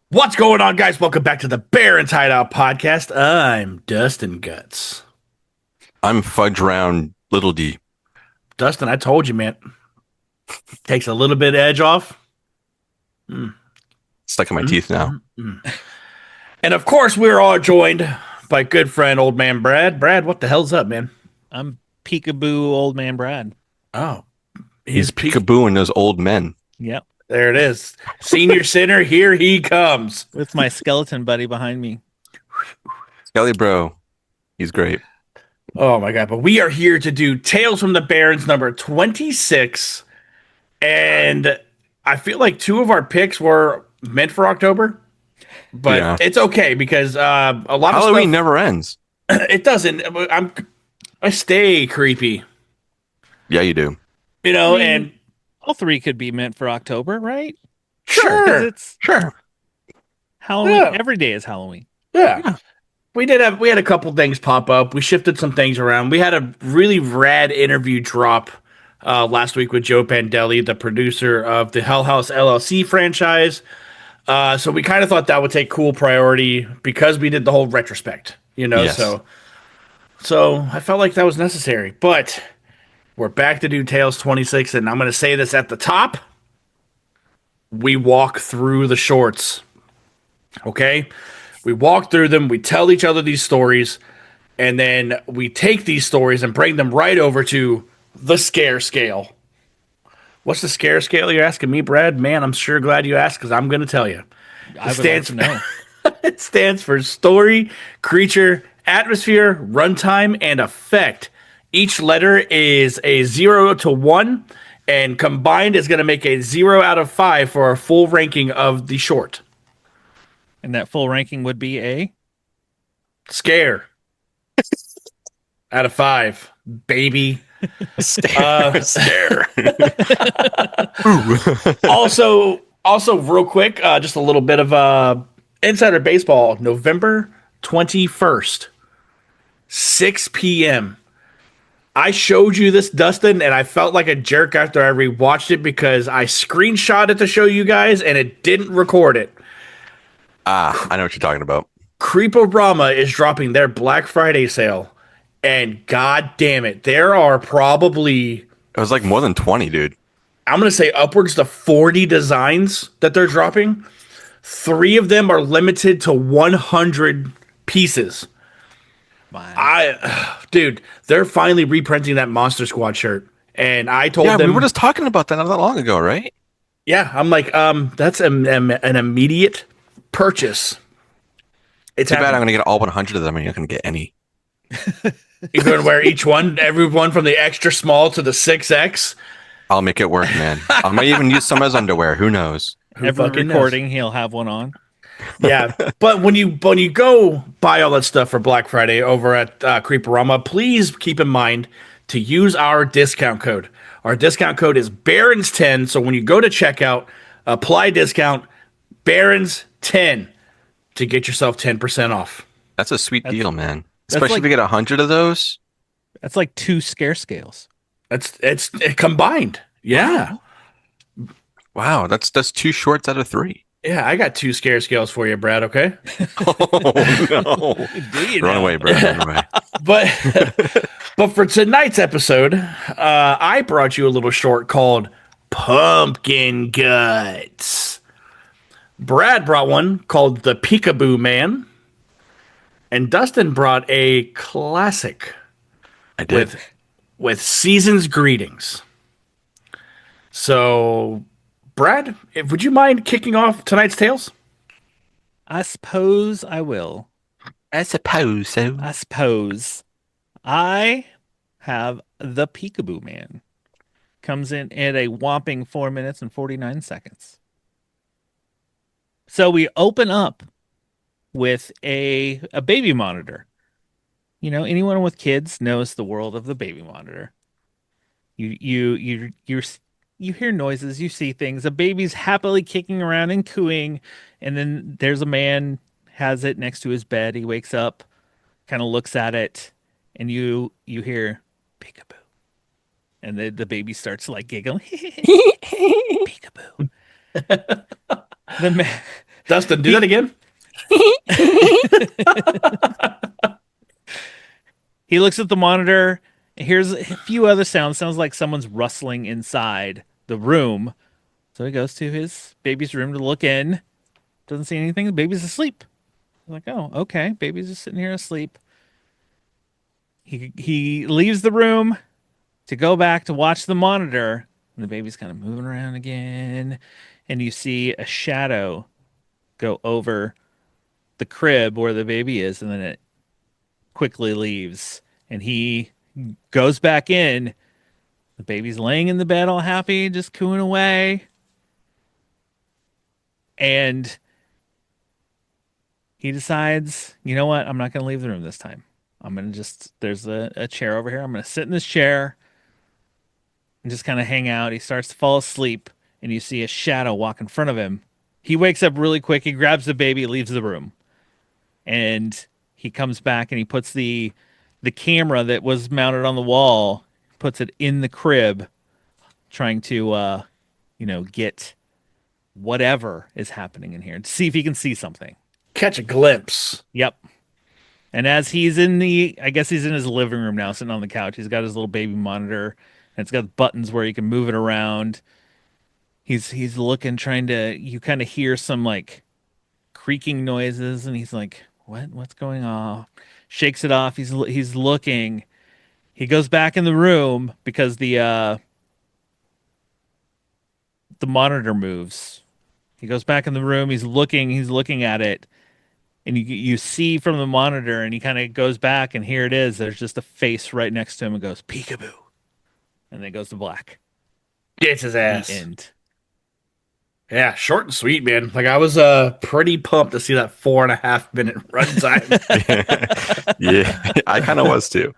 What's going on, guys? Welcome back to the Barrens Hideout Podcast. I'm Dustin Guts. I'm Fudge Round Little D. Dustin, I told you, man. Takes a little bit of edge off. Mm, Stuck in my teeth now. mm. And of course, we're all joined by good friend, old man Brad. Brad, what the hell's up, man? I'm peekaboo old man Brad. Oh, He's peekabooing those old men. Yep. There it is. Senior Sinner, here he comes. With my skeleton buddy behind me. Skelly Bro. He's great. Oh my god, but we are here to do Tales from the Barrens number 26. And I feel like two of our picks were meant for October. But Yeah. it's okay because a lot of Halloween stuff, never ends. it doesn't. I stay creepy, Yeah, you do. I mean, and all three could be meant for October, right? sure, 'Cause it's Sure. Halloween. Yeah. Every day is Halloween. yeah. We had a couple things pop up. We shifted some things around. We had a really rad interview drop last week with Joe Pandelli, the producer of the Hell House LLC franchise. So we kind of thought that would take cool priority because we did the whole retrospect, Yes. So I felt like that was necessary. But we're back to do Tales 26, and I'm going to say this at the top. We walk through the shorts. Okay? We walk through them, we tell each other these stories, and then we take these stories and bring them right over to the scare scale. What's the scare scale, you're asking me, Brad? Man, I'm sure glad you asked because I'm going to tell you. I would love to know. It stands for story, creature, atmosphere, runtime, and effect. Each letter is a 0 to 1, and combined is going to make a 0 out of 5 for a full ranking of the short. And that full ranking would be a Scare. Out of 5. Baby. Stare. Also, real quick, just a little bit of insider baseball. November 21st, 6 p.m. I showed you this, Dustin, and I felt like a jerk after I rewatched it because I screenshot it to show you guys, and it didn't record it. I know what you're talking about. Creeporama is dropping their Black Friday sale, and god damn it, there are probably, It was like more than 20, dude. I'm going to say upwards to 40 designs that they're dropping. 3 of them are limited to 100 pieces. Dude, they're finally reprinting that Monster Squad shirt. And I told Yeah, them, we were just talking about that not that long ago, right? yeah, I'm like, that's an immediate purchase. It's Too bad I'm happening. going to get all 100 of them and you're not going to get any. You're going to wear each one, everyone from the extra small to the 6X. I'll make it work, man. I might even use some as underwear. Who knows? every fucking knows? recording he'll have one on. Yeah, but when you go buy all that stuff for Black Friday over at Creeporama, please keep in mind to use our discount code. Our discount code is Barrens10. So when you go to checkout, apply discount Barrens10 to get yourself 10% off. That's a sweet deal, man. that's Especially like- if you get 100 of those. That's like 2 scare scales. It's combined. Yeah. Wow, that's 2 shorts out of 3. Yeah, I got 2 scare scales for you, Brad, okay? Oh, no. Do you Run now? away, bro. Run away. But for tonight's episode, I brought you a little short called Pumpkin Guts. Brad brought one called The Peekaboo Man. And Dustin brought a classic I did. with Season's Greetings. So, Brad, would you mind kicking off tonight's tales? I suppose I will. I suppose so. I suppose. I have the Peekaboo Man. Comes in at a whopping 4 minutes and 49 seconds. So we open up with a baby monitor. You know, anyone with kids knows the world of the baby monitor. You hear noises, you see things. A baby's happily kicking around and cooing, and then there's a man has it next to his bed. He wakes up, kind of looks at it, and you hear peekaboo. And the baby starts like giggling. Peekaboo. the man Dustin, do that again. He looks at the monitor. Here's a few other sounds. Sounds like someone's rustling inside the room. So he goes to his baby's room to look in. Doesn't see anything. The baby's asleep. I'm like, oh, okay. Baby's just sitting here asleep. He leaves the room to go back to watch the monitor. And the baby's kind of moving around again. And you see a shadow go over the crib where the baby is. And then it quickly leaves. And he goes back in. The baby's laying in the bed all happy, just cooing away. And he decides, you know what? I'm not going to leave the room this time. I'm going to there's a chair over here. I'm going to sit in this chair and just kind of hang out. He starts to fall asleep, and you see a shadow walk in front of him. He wakes up really quick. He grabs the baby, leaves the room. And he comes back and he puts the camera that was mounted on the wall, puts it in the crib, trying to, get whatever is happening in here to see if he can see something. Catch a glimpse. Yep. And as I guess he's in his living room now, sitting on the couch. He's got his little baby monitor, and it's got buttons where he can move it around. He's looking, you kind of hear some like creaking noises, and he's like, what's going on? Shakes it off. He's looking. He goes back in the room because the monitor moves. He goes back in the room. He's looking at it. And you see from the monitor, and he kind of goes back, and here it is. There's just a face right next to him and goes, peekaboo. And then it goes to black. Gets his ass. The end. Yeah, short and sweet, man. Like, I was pretty pumped to see that 4.5 minute runtime. Yeah, I kind of was too.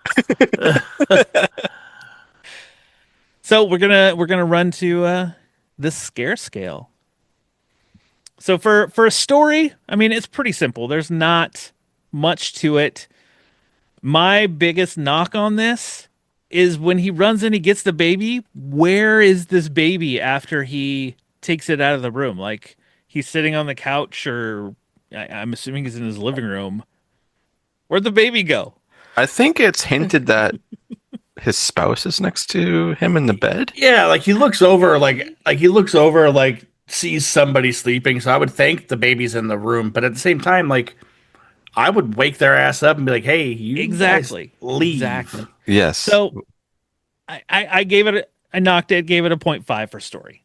So we're gonna run to the scare scale. So for a story, I mean, it's pretty simple. There's not much to it. My biggest knock on this is when he runs in, he gets the baby. Where is this baby after he takes it out of the room? Like, he's sitting on the couch, or I'm assuming he's in his living room. Where'd the baby go? I think it's hinted that his spouse is next to him in the bed. Yeah, like he looks over, sees somebody sleeping. So I would think the baby's in the room, but at the same time, like, I would wake their ass up and be like, "Hey, you Exactly. guys leave." Exactly. Yes. So I gave it. I knocked it. Gave it a 0.5 for story.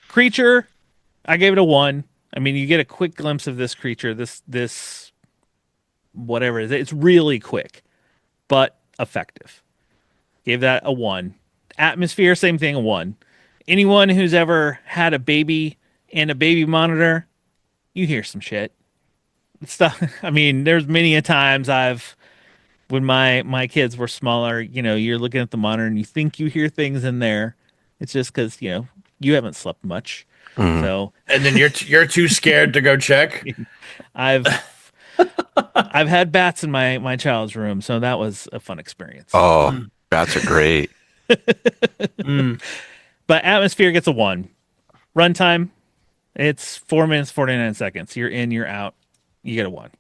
Creature, I gave it a 1. I mean, you get a quick glimpse of this creature. This whatever it is. It's really quick, but effective. Gave that a 1. Atmosphere, same thing, a 1. Anyone who's ever had a baby and a baby monitor, you hear some shit. Stuff. I mean, there's many a times when my kids were smaller, you're looking at the monitor and you think you hear things in there. It's just because, you haven't slept much. Mhm. So, And then you're too scared to go check. I've had bats in my child's room, so that was a fun experience. Oh, bats are great. But atmosphere gets a 1. Runtime, it's 4 minutes 49 seconds. You're in, you're out. You get a 1.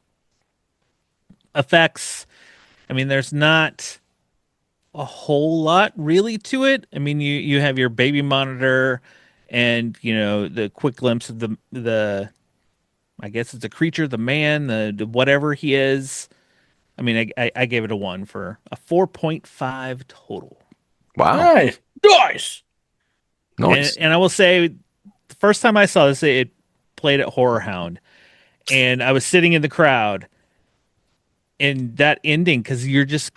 Effects, I mean, there's not a whole lot really to it. I mean, you have your baby monitor, and the quick glimpse of the I guess it's a creature, the man, the whatever he is. I mean, I gave it a 1 for a 4.5 total. Wow. Nice. Nice. And I will say, the first time I saw this, it played at Horror Hound, and I was sitting in the crowd, and that ending, because you're just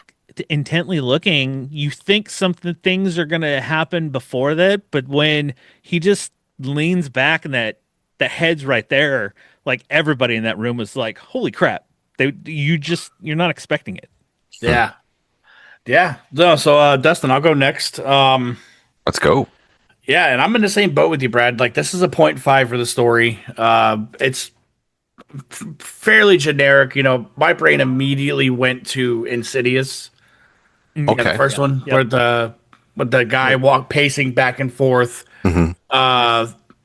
intently looking, you think things are going to happen before that, but when he just leans back and the head's right there, like, everybody in that room was like, holy crap. You're not expecting it. Yeah. No, so Dustin, I'll go next. Let's go. Yeah, and I'm in the same boat with you, Brad. Like, this is a 0.5 for the story. It's fairly generic. My brain immediately went to Insidious. Okay. The first one, Yep. where the guy pacing back and forth. Mhm.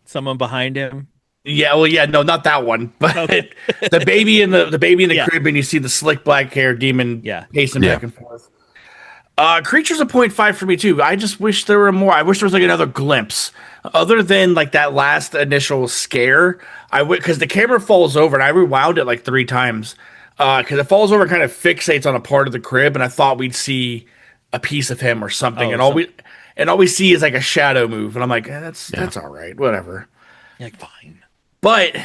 Someone behind him. Yeah, well, yeah, no, not that one, but Okay. the baby in the baby in the Yeah. crib, and you see the slick black hair demon Yeah. pacing Yeah. back and forth. Creature's a point five for me too. I just wish there were more. I wish there was like another glimpse, other than like that last initial scare. I would because the camera falls over, and I rewound it like three times. Because it falls over, and kind of fixates on a part of the crib, and I thought we'd see a piece of him or something, Oh, and all we see is like a shadow move, and I'm like, Yeah. that's all right, whatever. like fine. But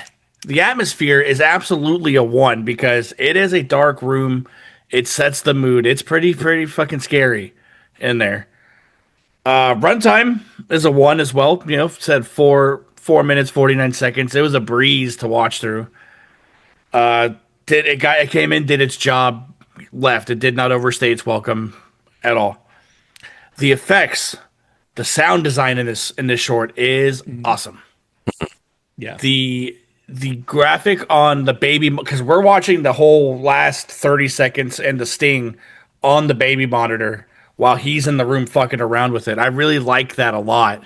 the atmosphere is absolutely a one because it is a dark room. It sets the mood. It's pretty fucking scary in there. Runtime is a one as well. You know, said 4 minutes 49 seconds. It was a breeze to watch through. It came in, did its job, left. It did not overstay its welcome at all. The effects, the sound design in this short is awesome. Yeah. The graphic on the baby because we're watching the whole last 30 seconds and the sting on the baby monitor while he's in the room fucking around with it. I really like that a lot.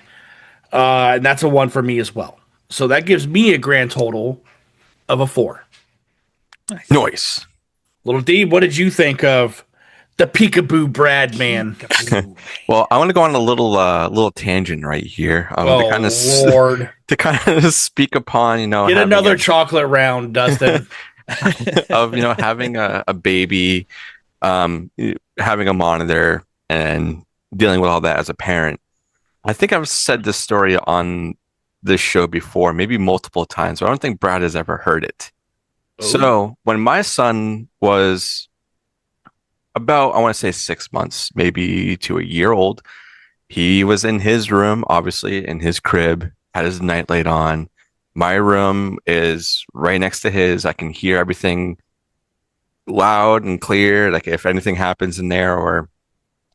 And that's a one for me as well. So that gives me a grand total of a four. Nice. Noise. Little D, what did you think of the Peekaboo Brad man? Peekaboo. Well, I want to go on a little tangent right here. Oh, to kind of Lord. to kind of speak upon, Get having another chocolate round, Dustin. of having a baby, having a monitor, and dealing with all that as a parent. I think I've said this story on this show before, maybe multiple times, but I don't think Brad has ever heard it. So when my son was about, I want to say 6 months, maybe to a year old, he was in his room, obviously in his crib, had his nightlight on. My room is right next to his. I can hear everything loud and clear. Like if anything happens in there or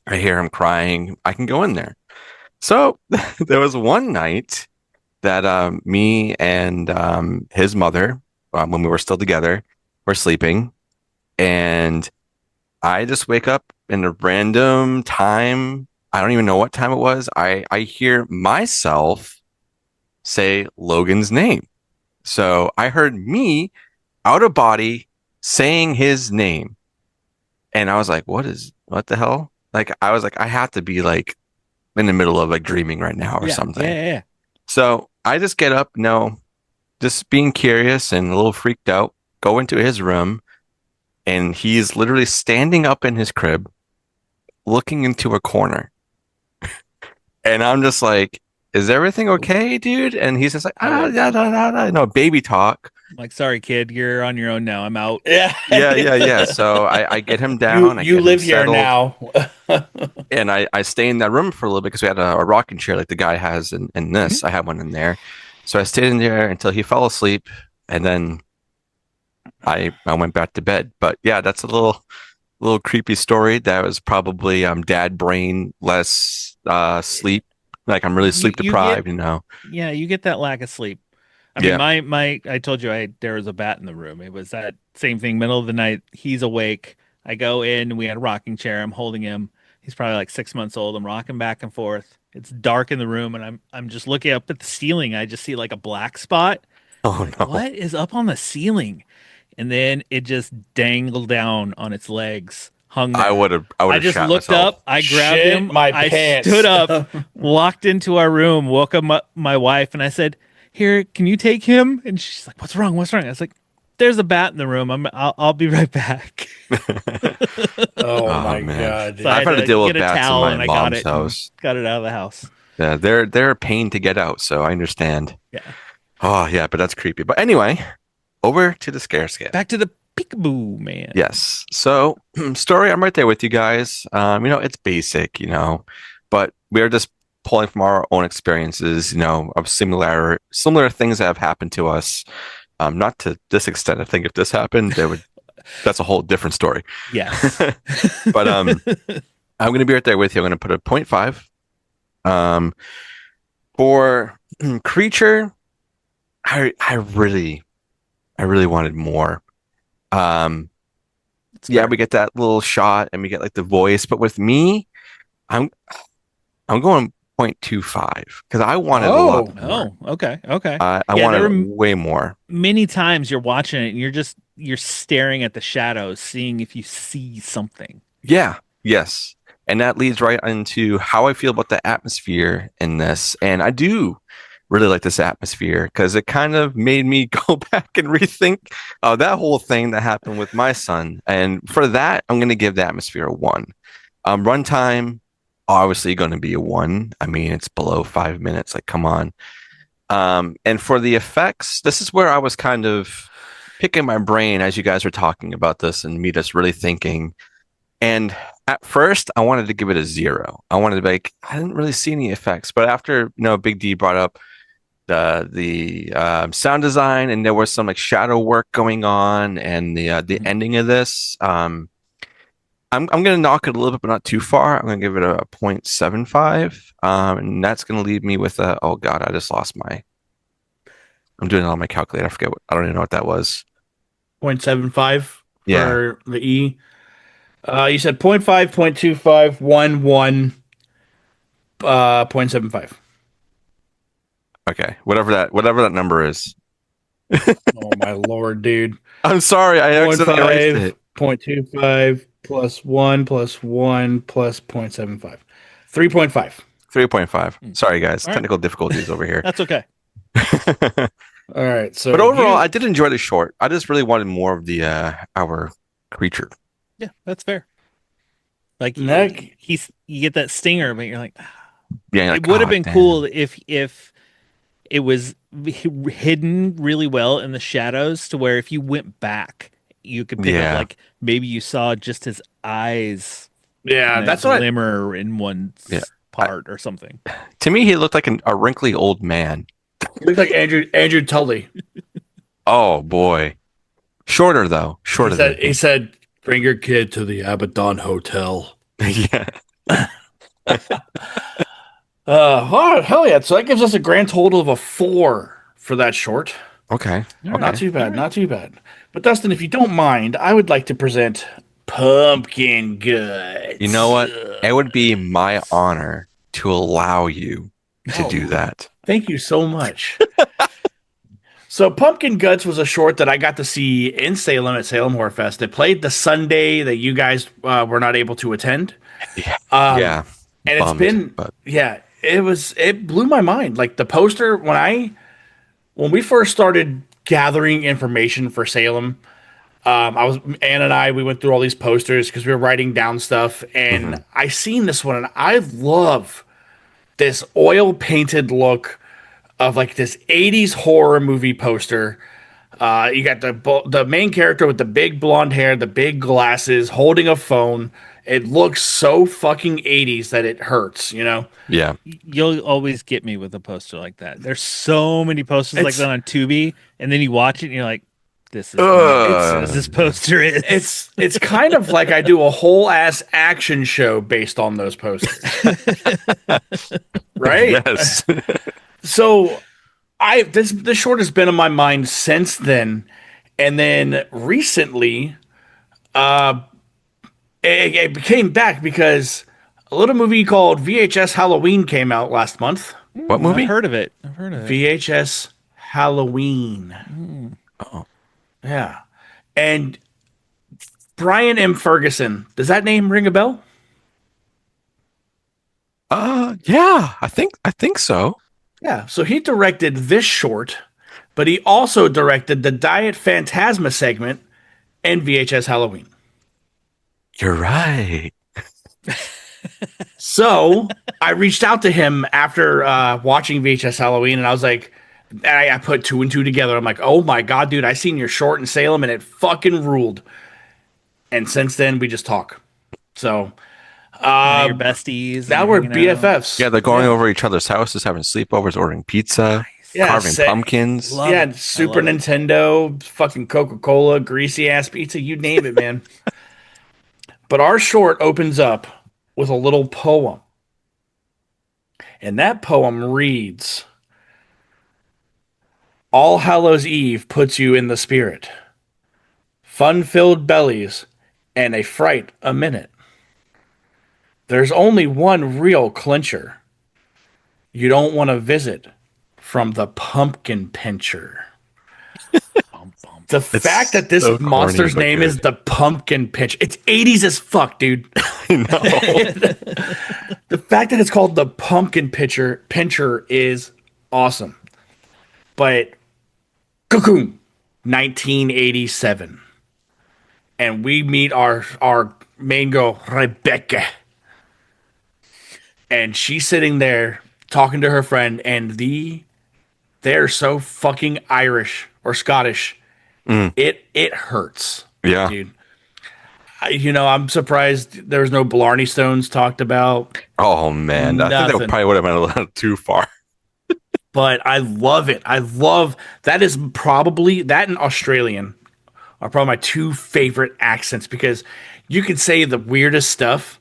I hear him crying, I can go in there. So there was one night that me and his mother, when we were still together, were sleeping, and I just wake up in a random time. I don't even know what time it was. I hear myself say Logan's name. So I heard me out of body saying his name. And I was like, what the hell? Like, I was like, I have to be like in the middle of like dreaming right now or something. Yeah. So I just get up, just being curious and a little freaked out, go into his room, and he's literally standing up in his crib, looking into a corner. And I'm just like, is everything okay, dude? And he's just like, baby talk. Like, sorry, kid, you're on your own now. I'm out. Yeah. So I get him down. You live here now. And I stay in that room for a little bit because we had a rocking chair like the guy has in this. Mm-hmm. I had one in there. So I stayed in there until he fell asleep. And then I went back to bed. But yeah, that's a little creepy story. That was probably dad brain, less sleep. Like I'm really sleep deprived, Yeah, you get that lack of sleep. I Yeah. mean, I told you there was a bat in the room. It was that same thing, middle of the night. He's awake. I go in. We had a rocking chair. I'm holding him. He's probably like 6 months old. I'm rocking back and forth. It's dark in the room, and I'm just looking up at the ceiling. I just see like a black spot. Oh no. What is up on the ceiling? And then it just dangled down on its legs, hung there. I would have I just shat looked myself. up. I grabbed Shit him. my I pants. stood up, walked into our room, woke up my wife, and I said, "Here, can you take him?" And she's like, "What's wrong? What's wrong?" I was like, "There's a bat in the room. I'll be right back." Oh my man. god. So I I've had to deal with get a bats in towel my and I got mom's it. and house. Got it out of the house. Yeah, they're a pain to get out, so I understand. Yeah. Oh yeah, but that's creepy. But anyway, over to the scare scale. Back to the peekaboo, man. Yes. So story, I'm right there with you guys. It's basic, but we're just pulling from our own experiences, of similar things that have happened to us. Not to this extent. I think if this happened, that's a whole different story. Yes. But I'm gonna be right there with you. I'm gonna put a 0.5. For creature, I really wanted more. Yeah, we get that little shot and we get like the voice, but with me, I'm going 0.25 because I wanted a lot Oh. more. Oh, okay, okay. I Yeah, there wanted were way more. many times you're watching it and you're staring at the shadows, seeing if you see something. Yeah, yes. And that leads right into how I feel about the atmosphere in this. And I do really like this atmosphere because it kind of made me go back and rethink that whole thing that happened with my son. And for that, I'm going to give the atmosphere a 1. Runtime, obviously going to be a 1. I mean, it's below 5 minutes. Like, come on. And for the effects, this is where I was kind of picking my brain as you guys were talking about this and me just really thinking. And at first, I wanted to give it a 0. I wanted to be like, I didn't really see any effects. But after, Big D brought up the sound design, and there was some like shadow work going on, and the ending of this, I'm gonna knock it a little bit, but not too far. I'm gonna give it a 0.75, and that's gonna leave me with a. Oh God, I just lost my. I'm doing it on my calculator. I forget what. I don't even know what that was. 0.75 Yeah. for the E. You said 0.5, 0.25, 1, 1, 0.75. Okay. Whatever that number is. Oh my lord, dude. I'm sorry. I accidentally erased 0.5, it. 0.25 plus 1 plus 1 plus 0.75. 3.5. 3.5. Sorry, guys. All right. Technical difficulties over here. That's okay. All right. So But overall, I you, did enjoy the short. I just really wanted more of the our creature. Yeah, that's fair. Like Nick, you get that stinger, but you're like, Yeah, you're like, it would have God been damn. cool if it was hidden really well in the shadows to where if you went back, you could pick up Yeah. like maybe you saw just his eyes yeah, kind of that's what glimmer in one Yeah. part or something. To me, he looked like a wrinkly old man. you look like Andrew Tully. Oh boy. Shorter though. He Shorter than said he him. said bring your kid to the Abaddon Hotel. Yeah. Oh, hell yeah. So that gives us a grand total of a 4 for that short. Okay. All Not right. Okay. too bad, All right. not too bad. But Dustin, if you don't mind, I would like to present pumpkin You know guts. what? It would be my honor to allow you to do Oh, that. thank you so much. So Pumpkin Guts was a short that I got to see in Salem at Salem Horror Fest. It played the Sunday that you guys were not able to attend. Yeah. Um, Yeah. and it's Bummed, been, but yeah, it blew my mind. Like the poster, when we first started gathering information for Salem, Ann and I, we went through all these posters because we were writing down stuff, and mhm. I seen this one, and I love this oil painted look of like this 80s horror movie poster. You got the main character with the big blonde hair, the big glasses, holding a phone. It looks so fucking 80s that it hurts. Yeah. You'll always get me with a poster like that. There's so many posters like It's that on Tubi, and then you watch it and you're like, this is not as it's good as this Uh, poster is. it's kind of like I do a whole ass action show based on those posters, right? yes. So this short has been on my mind since then, and then recently, it came back because a little movie called VHS Halloween came out last month. What I've movie? heard of it. I've heard of it. VHS Halloween, Mm. Oh. yeah, and Brian M. Ferguson. Does that name ring a bell? Yeah, I think so. Yeah. So he directed this short, but he also directed the Diet Phantasma segment and VHS Halloween. You're right. So I reached out to him after watching VHS Halloween, and I was like, I put two and two together. I'm like, oh my god, dude, I seen your short in Salem, and it fucking ruled. And since then, we just talk. So Now you're uh, besties and now you're we're hanging out. BFFs. Yeah, they're going Yeah, over each other's houses, having sleepovers, ordering pizza, Nice. yeah, carving pumpkins. Love yeah. it. I Super love it. Nintendo, fucking Coca Cola, greasy ass pizza, you name it, man. But our short opens up with a little poem, and that poem reads. All Hallows Eve puts you in the spirit. Fun filled bellies and a fright a minute. There's only one real clincher. you don't want to visit from the pumpkin pincher. Bum, bum. The fact It's that this so corny, monster's but name is good. the pumpkin pincher. It's 80s as fuck, dude. I know. The fact that it's called the pumpkin pincher is awesome. But cocoon, 1987. And we meet our main girl, Rebecca. And she's sitting there talking to her friend, and they're so fucking Irish or Scottish. It hurts, Yeah. dude. I'm surprised there was no Blarney Stones talked about. Oh man, I think that Nothing. probably would have been a little too far. But I love it. I love that is probably that and Australian are probably my two favorite accents because you can say the weirdest stuff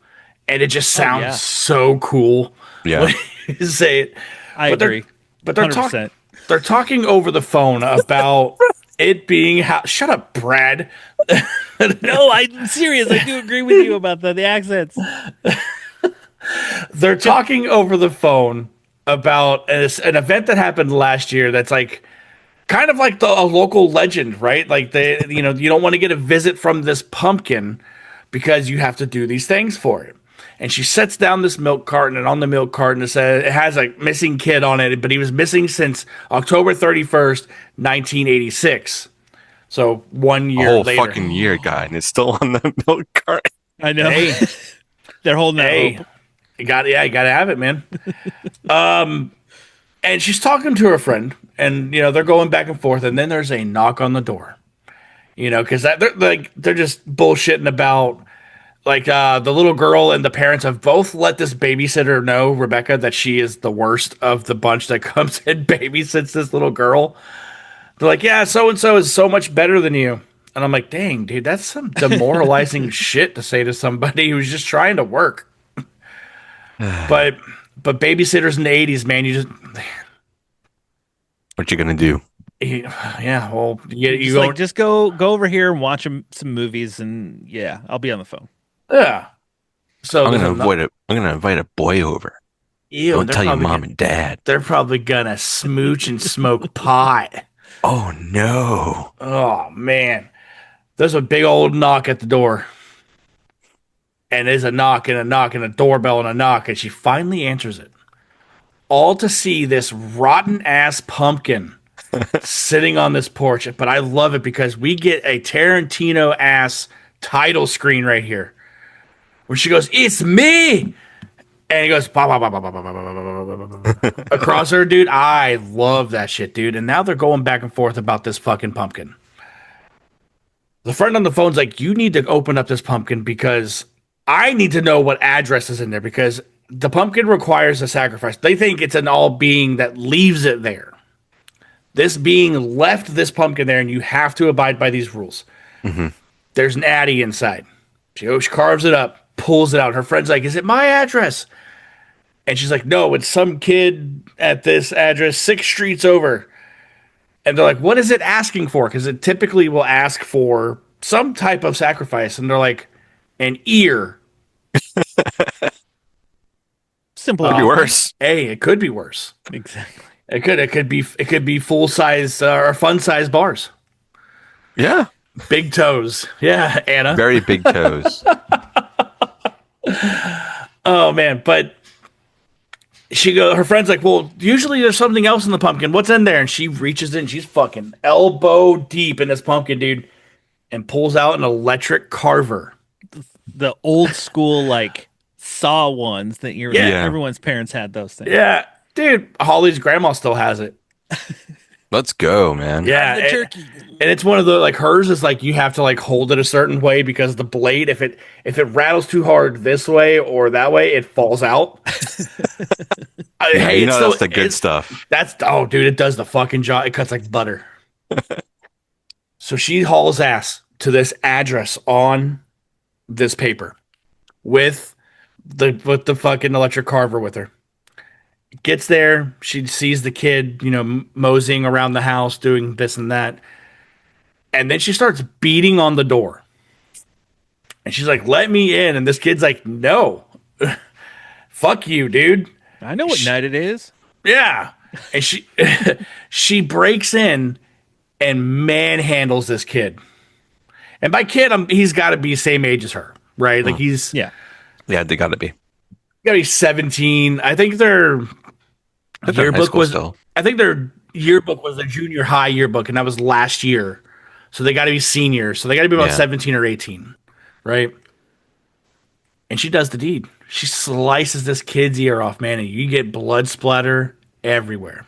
and it just sounds yeah. so cool Yeah. when you say it. I But they're- agree. But they're 100%. they're talking over the phone about it being how. Shut up, Brad. No, I'm serious. I do agree with you about the accents. They're talking over the phone about an event that happened last year. That's like kind of like a local legend, right? Like you don't want to get a visit from this pumpkin because you have to do these things for it. And she sets down this milk carton, and on the milk carton it has a missing kid on it, but he was missing since October 31st, 1986. So 1 A year whole later. fucking year, guy, and it's still on the milk cart. I know. Hey, They're holding that hey, hope. you gotta have it, man. And she's talking to her friend, and they're going back and forth, and then there's a knock on the door. Because they're just bullshitting about the little girl and the parents have both let this babysitter know, Rebecca, that she is the worst of the bunch that comes and babysits this little girl. They're like, yeah, so and so is so much better than you. And I'm like, dang, dude, that's some demoralizing shit to say to somebody who's just trying to work. But babysitters in the 80s, man, you just What you gonna do? yeah, well, you Just go, like just go over here and watch some movies, and yeah, I'll be on the phone. yeah. So I'm there's gonna a no- avoid it. I'm gonna invite a boy over. Ew, Don't they're tell your probably mom gonna- and dad. They're probably gonna smooch and smoke pot. Oh no. Oh man, there's a big old knock at the door, and there's a knock and a knock and a doorbell and a knock, and she finally answers it, all to see this rotten ass pumpkin sitting on this porch. But I love it because we get a Tarantino ass title screen right here, where she goes, "It's me." And he goes bah, bah, bah, bah, bah, bah, bah, bah, bah, bah, bah, bah, across her, dude. I love that shit, dude. And now they're going back and forth about this fucking pumpkin. The friend on the phone's like, you need to open up this pumpkin because I need to know what address is in there because the pumpkin requires a sacrifice. They think it's an all being that leaves it there. This being left this pumpkin there, and you have to abide by these rules. There's an Addy inside. She carves it up, pulls it out. Her friend's like, is it my address? And she's like, no, it's some kid at this address 6 streets over. And they're like, what is it asking for? Because it typically will ask for some type of sacrifice. And they're like, an ear. Simple. Could be enough. worse. Hey, it could be worse. Exactly. It could be full size or fun size bars. Yeah. Big toes. Yeah, Anna. Very big toes. Oh man, but her friend's like, well, usually there's something else in the pumpkin. What's in there? And she reaches in, she's fucking elbow deep in this pumpkin, dude, and pulls out an electric carver. The old school like saw ones that Yeah. everyone's parents had those things. Yeah, dude, Holly's grandma still has it. Let's go, man. Yeah, The turkey. and it's one of the hers is like you have to hold it a certain way because the blade, if it rattles too hard this way or that way, it falls out. Yeah, Hey, you it's know still- that's the good it's- stuff. Dude, it does the fucking job. It cuts like butter. So she hauls ass to this address on this paper with the fucking electric carver with her. Gets there, she sees the kid, moseying around the house doing this and that. And then she starts beating on the door. And she's like, "Let me in." And this kid's like, "No. Fuck you, dude." I know what night it is. Yeah. And she she breaks in and manhandles this kid. And by kid, he's got to be same age as her, right? Like he's Yeah. Yeah, they got to be. got to be 17. I think their They're in high yearbook school was still. I think their yearbook was a junior high yearbook, and that was last year. So they got to be seniors. So they got to be about Yeah. 17 or 18, right? And she does the deed. She slices this kid's ear off, man, and you get blood splatter everywhere.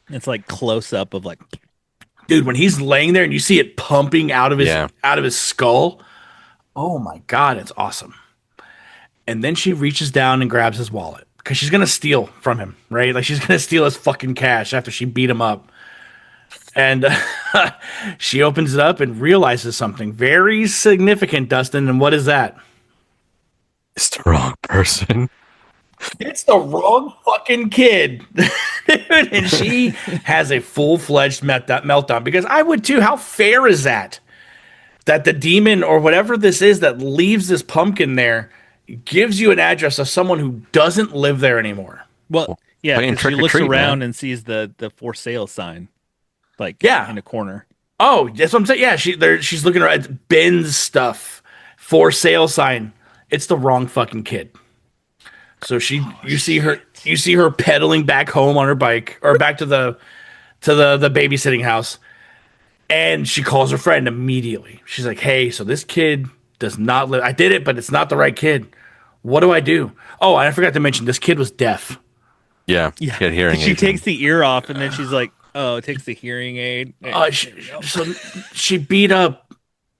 It's like close up of like, Dude, when he's laying there and you see it pumping Yeah. out of his skull, oh my god, it's awesome. And then she reaches down and grabs his wallet because she's gonna steal from him, right? Like she's gonna steal his fucking cash after she beat him up. And she opens it up and realizes something very significant, Dustin. And what is that? It's the wrong person. It's the wrong fucking kid. Dude, and she has a full-fledged meltdown because I would too. How fair is that? That the demon or whatever this is that leaves this pumpkin there gives you an address of someone who doesn't live there anymore. well, yeah, Playing because she trick or looks treat, around man. and sees the for sale sign, like Yeah. in a corner. Oh, that's what I'm saying. Yeah, she's looking at Ben's stuff, for sale sign. It's the wrong fucking kid. So you see her pedaling back home on her bike or back to the babysitting house, and she calls her friend immediately. She's like, "Hey, so this kid does not live. I did it, but it's not the right kid. What do I do?" Oh, and I forgot to mention this kid was deaf. Yeah. Yeah, Get hearing she aids takes and- the ear off, and then she's like, "Oh, it takes the hearing aid." So she beat up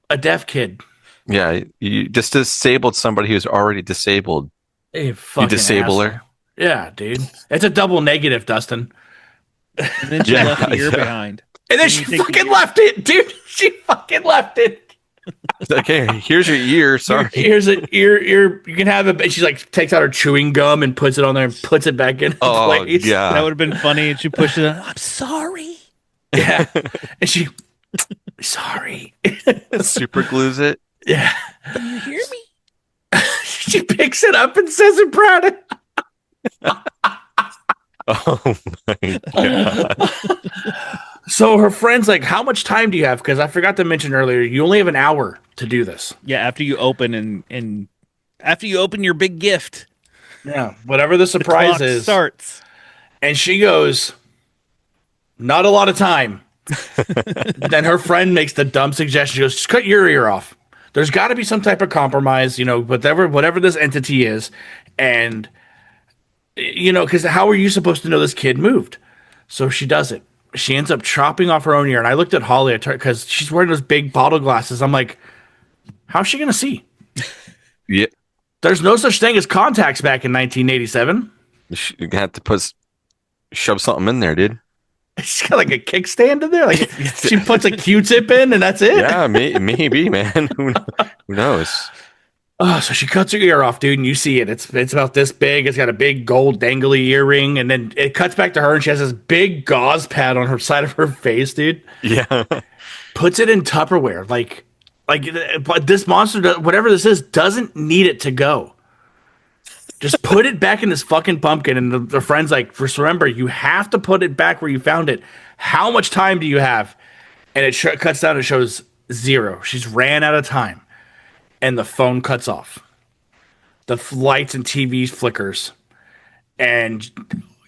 a deaf kid. Yeah, you just disabled somebody who's already disabled. A You fucking disable asshole. her. Yeah, dude. It's a double negative, Dustin. And then she Yeah, left the ear yeah. behind. And then Didn't she you take the fucking ear? left it, dude. She fucking left it. It's like, hey, here's your ear. Sorry. Here's an ear. You can have it. And she like takes out her chewing gum and puts it on there and puts it back in Oh, place. That yeah. would have been funny. And she pushed it. I'm sorry. Yeah. And she, sorry. Super glues it. Yeah. Can you hear me? She picks it up and says it proud. Oh my god. So her friend's like, "How much time do you have?" Because I forgot to mention earlier, you only have an hour to do this. Yeah, after you open and after you open your big gift, Yeah. Whatever the the surprise clock is. starts. And she goes, "Not a lot of time." Then her friend makes the dumb suggestion. She goes, "Just cut your ear off. There's got to be some type of compromise, whatever this entity is." And, because how are you supposed to know this kid moved? So she does it. She ends up chopping off her own ear. And I looked at Holly because she's wearing those big bottle glasses. I'm like, how's she going to see? Yeah. There's no such thing as contacts back in 1987. You have to shove something in there, dude. She's got like a kickstand in there. Like she puts a Q-tip in and that's it. Yeah, maybe, man. Who knows? Oh, so she cuts her ear off, dude, and you see it. It's about this big. It's got a big gold dangly earring, and then it cuts back to her, and she has this big gauze pad on her side of her face, dude. Yeah. Puts it in Tupperware, but this monster, whatever this is, doesn't need it to go. Just put it back in this fucking pumpkin, and the friend's like, "Just remember, you have to put it back where you found it. How much time do you have?" And it cuts down and shows 0. She's ran out of time. And the phone cuts off. The lights and TV flickers. And,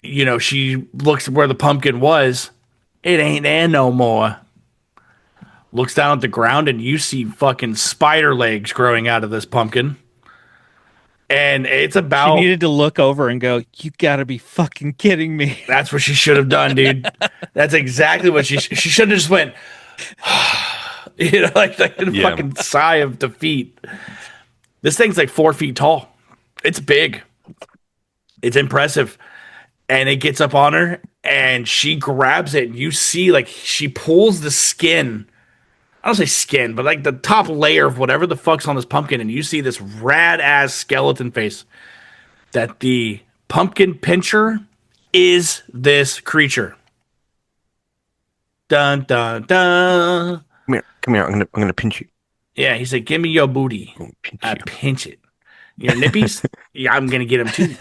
she looks where the pumpkin was. It ain't there no more. Looks down at the ground and you see fucking spider legs growing out of this pumpkin. And it's She about... needed to look over and go, "You gotta be fucking kidding me." That's what she should have done, dude. That's exactly what she should have just went... like a Yeah. fucking sigh of defeat. This thing's like 4 feet tall. It's big. It's impressive. And it gets up on her and she grabs it. And you see, like, she pulls the skin. I don't say skin, but like the top layer of whatever the fuck's on this pumpkin. And you see this rad ass skeleton face that the pumpkin pincher is this creature. Dun, dun, dun. Come here. I'm gonna pinch you. Yeah, he said, "Give me your booty." I'm gonna pinch I you. pinch it. Your nippies? Yeah, I'm gonna get them too.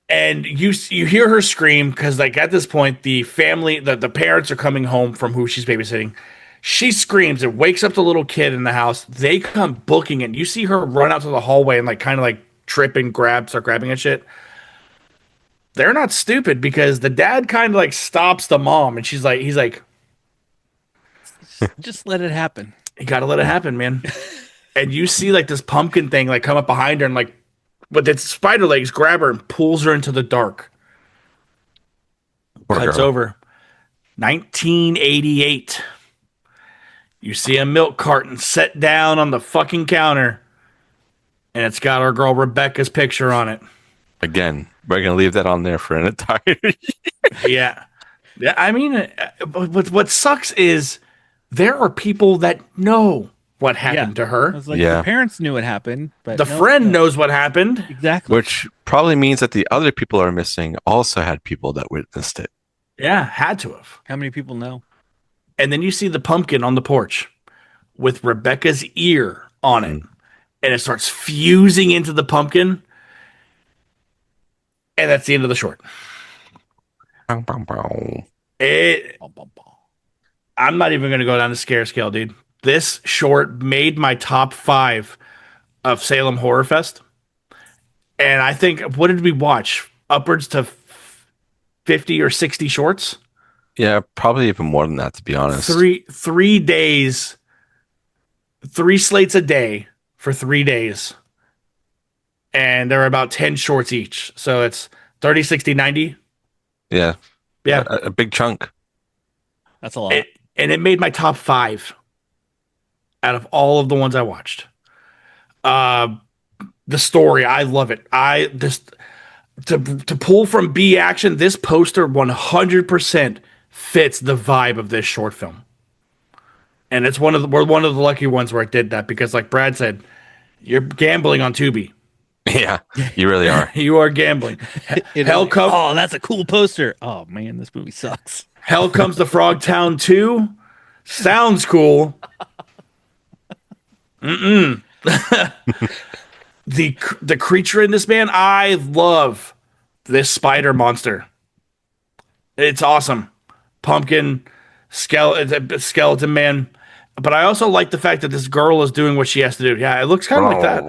And you hear her scream because like at this point the family the parents are coming home from who she's babysitting. She screams and wakes up the little kid in the house. They come booking it. You see her run out to the hallway and like kind of like trip and start grabbing at shit. They're not stupid because the dad kind of like stops the mom and he's like, Just let it happen. you gotta let it happen, man. And you see like this pumpkin thing like come up behind her and like with its spider legs grab her and pulls her into the dark. Poor Cuts girl. over. 1988. You see a milk carton set down on the fucking counter, and it's got our girl Rebecca's picture on it. Again, we're gonna leave that on there for an entire. Yeah. Yeah, I mean, but what sucks is there are people that know what happened to I her. was like, Yeah. the parents knew what happened, but The no, friend no. knows what happened. Exactly. Which probably means that the other people are missing also had people that witnessed it. Yeah, had to have. How many people know? And then you see the pumpkin on the porch with Rebecca's ear on it. And it starts fusing into the pumpkin. And that's the end of the short. Bow, bow, bow. Bum, bum, bum. I'm not even going to go down the scare scale, dude. This short made my top 5 of Salem Horror Fest. And I think, what did we watch? Upwards to 50 or 60 shorts? Yeah, probably even more than that, to be honest. 3 days, 3 slates a day for 3 days. And there are about 10 shorts each. So it's 30, 60, 90. Yeah, Yeah. a big chunk. That's a lot. And it made my top 5 out of all of the ones I watched. The story, I love it. I just to pull from B action, this poster 100% fits the vibe of this short film. And it's we're one of the lucky ones where it did that because like Brad said, you're gambling on Tubi. Yeah, you really are. You are gambling. Oh, that's a cool poster. Oh man, this movie sucks. Hell Comes to Frogtown 2. Sounds cool. The creature in this, man, I love this spider monster. It's awesome. Pumpkin, skeleton man. But I also like the fact that this girl is doing what she has to do. Yeah, it looks kind of like that.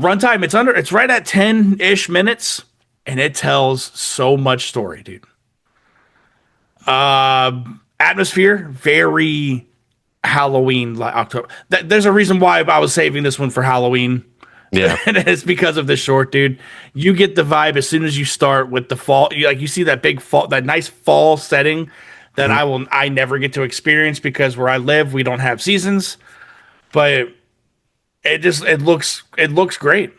Runtime, it's right at 10-ish minutes, and it tells so much story, dude. Atmosphere, very Halloween, like October. There's a reason why I was saving this one for Halloween. Yeah, And it's because of this short, dude. You get the vibe as soon as you start with the fall. You see that big fall, that nice fall setting that I never get to experience because where I live, we don't have seasons. But it looks great.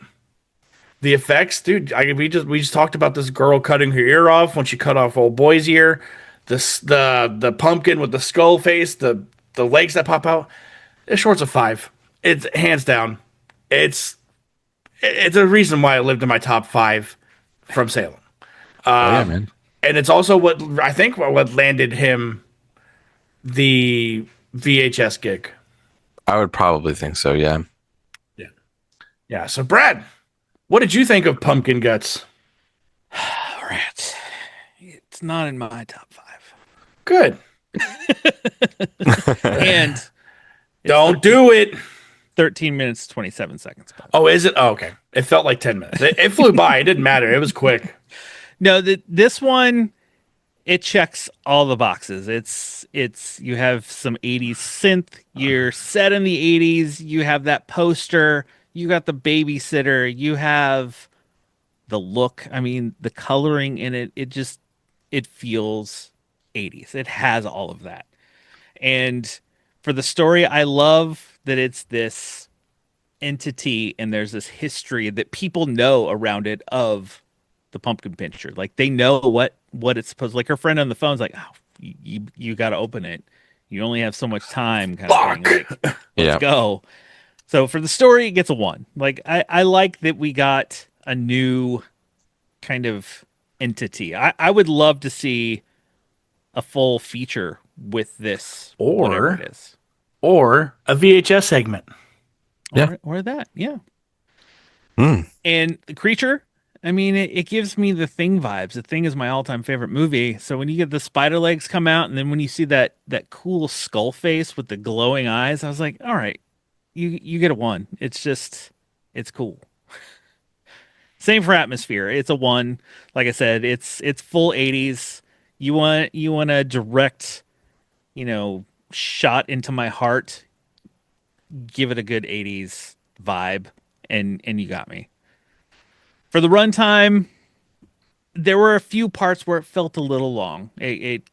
The effects, dude. We just talked about this girl cutting her ear off when she cut off old boy's ear. The pumpkin with the skull face, the legs that pop out. This short's a 5. It's hands down. It's a reason why it lived in my top 5 from Salem. yeah, man. And it's also what I think what landed him the VHS gig. I would probably think so. Yeah. Yeah. So Brad, what did you think of Pumpkin Guts? All right. It's not in my top 5. Good. And Don't do it. 13 minutes, 27 seconds. Oh, is it? Oh, okay. It felt like 10 minutes. It flew by. It didn't matter. It was quick. No, this one, it checks all the boxes. It's you have some 80s synth. You're set in the 80s. You have that poster. You got the babysitter. You have the look. I mean, the coloring in it. It feels 80s. It has all of that. And for the story, I love that it's this entity and there's this history that people know around it of the pumpkin pincher. Like they know what it's supposed. Like her friend on the phone's like, "Oh, you got to open it. You only have so much time." Kind of thing. Like, Yeah. go. So for the story, it gets a 1. Like I like that we got a new kind of entity. I would love to see a full feature with this, whatever it is, or a VHS segment. Yeah. or that, yeah. Hmm. And the creature, I mean, it gives me the Thing vibes. The Thing is my all-time favorite movie. So when you get the spider legs come out, and then when you see that cool skull face with the glowing eyes, I was like, all right, you get a one. It's just it's cool. Same for atmosphere. It's a one. Like I said, it's full 80s. You want a direct, shot into my heart. Give it a good 80s vibe, and you got me. For the runtime, there were a few parts where it felt a little long. It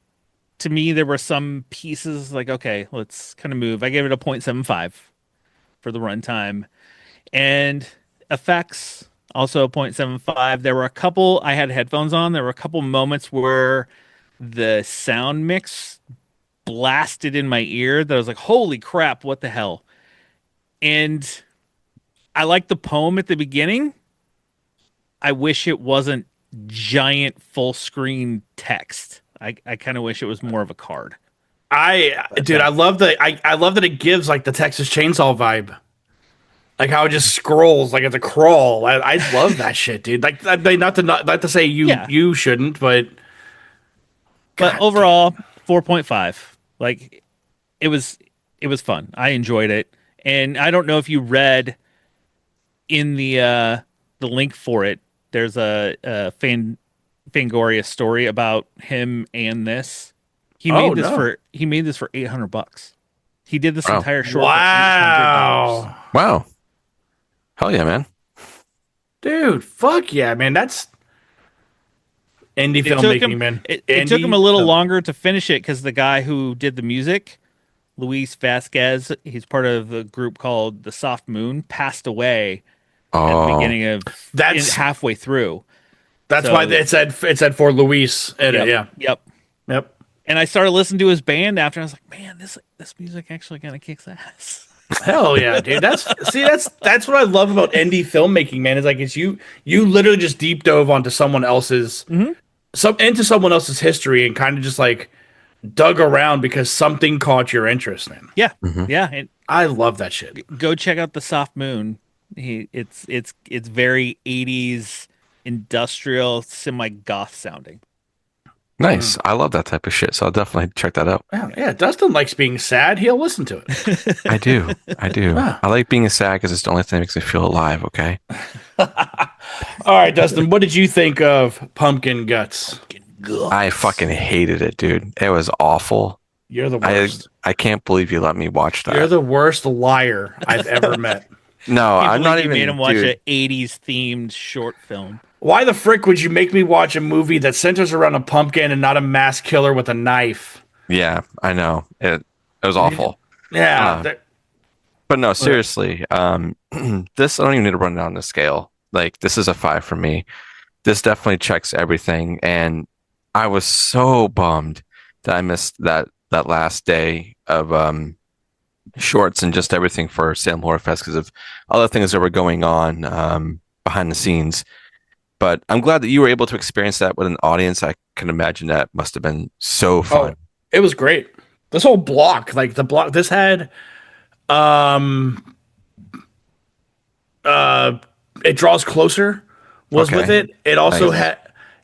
to me there were some pieces like okay, let's kind of move. I gave it a 0.75 for the runtime, and effects also a 0.75. There were a couple I had headphones on. There were a couple moments where the sound mix blasted in my ear that I was like, "Holy crap, what the hell?" And I like the poem at the beginning. I wish it wasn't giant full screen text. I kind of wish it was more of a card. But Dude, that's I love that it gives like the Texas Chainsaw vibe. Like how it just scrolls like it's a crawl. I love that shit, dude. Like not to say yeah. you shouldn't, but But god damn. overall, 4.5. Like it was it was fun. I enjoyed it. And I don't know if you read in the link for it, there's a Fangoria story about him and this. Oh no. He made this for $800. He did this Wow. entire short for $800. Wow. Wow. Hell yeah, man. Dude, fuck yeah, man. That's indie It took him filmmaking, man. it took him a Indie little filmmaking. longer to finish it because the guy who did the music, Luis Vasquez, he's part of a group called the Soft Moon, passed away at the Oh, beginning of That's halfway through. that's why So, it said for Luis. yep, Yeah. yep. Yep. And I started listening to his band after. I was like, man, this music actually kind of kicks ass. Hell yeah, dude. That's what I love about indie filmmaking, man. Is like it's you literally just deep dove onto Hmm. someone else's history and kind of just like dug around because something caught your interest, man. Yeah, hmm. yeah. And I love that shit. go check out the Soft Moon. It's very 80s industrial, semi goth sounding. Nice. I love that type of shit, so I'll definitely check that out. Yeah, yeah. Dustin likes being sad. He'll listen to it. I do. I do. Ah. I like being sad because it's the only thing that makes me feel alive, okay? All right, Dustin. What did you think of Pumpkin Guts? I fucking hated it, dude. It was awful. You're the I worst. I can't believe you let me watch You're that. the worst liar I've ever met. No, Can't I'm believe not you even, made him watch dude. an 80s themed short film. Why the frick would you make me watch a movie that centers around a pumpkin and not a mass killer with a knife? Yeah, I know. It was awful. Yeah. Uh, but no, seriously. This I don't even need to run down the scale. Like this is a 5 for me. This definitely checks everything, and I was so bummed that I missed that last day of shorts and just everything for Salem Horror Fest because of other things that were going on behind the scenes. But I'm glad that you were able to experience that with an audience. I can imagine that must have been so Oh, fun. it was great. This whole block, like the block, this had um uh it draws closer was with Okay, it. nice.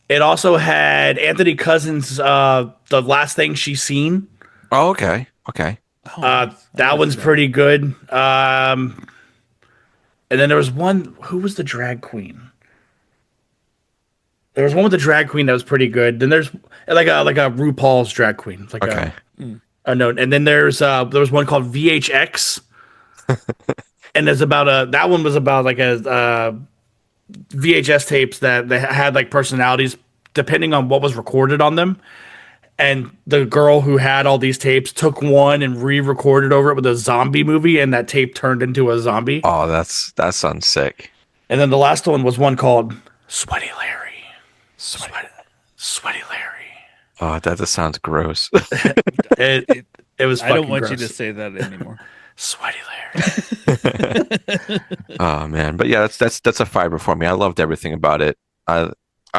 It also had Anthony Cousins the last thing she's seen. Oh, okay, okay. Oh, nice. I That gotta one's see that. pretty good. And then there was one, who was the drag queen? There was one with the drag queen that was pretty good. Then there's like a RuPaul's drag queen. It's like Okay. Mm. a note. And then there was one called VHX, and there's about a that one was about like a VHS tapes that they had like personalities depending on what was recorded on them. And the girl who had all these tapes took one and re-recorded over it with a zombie movie, and that tape turned into a zombie. Oh, that sounds sick. And then the last one was one called Sweaty Larry. Sweaty. Sweaty Larry. Oh, that just sounds gross. It it was I fucking don't want you to gross. say that anymore. Sweaty Larry. Oh man, but yeah, that's a fiber for me. I loved everything about it. I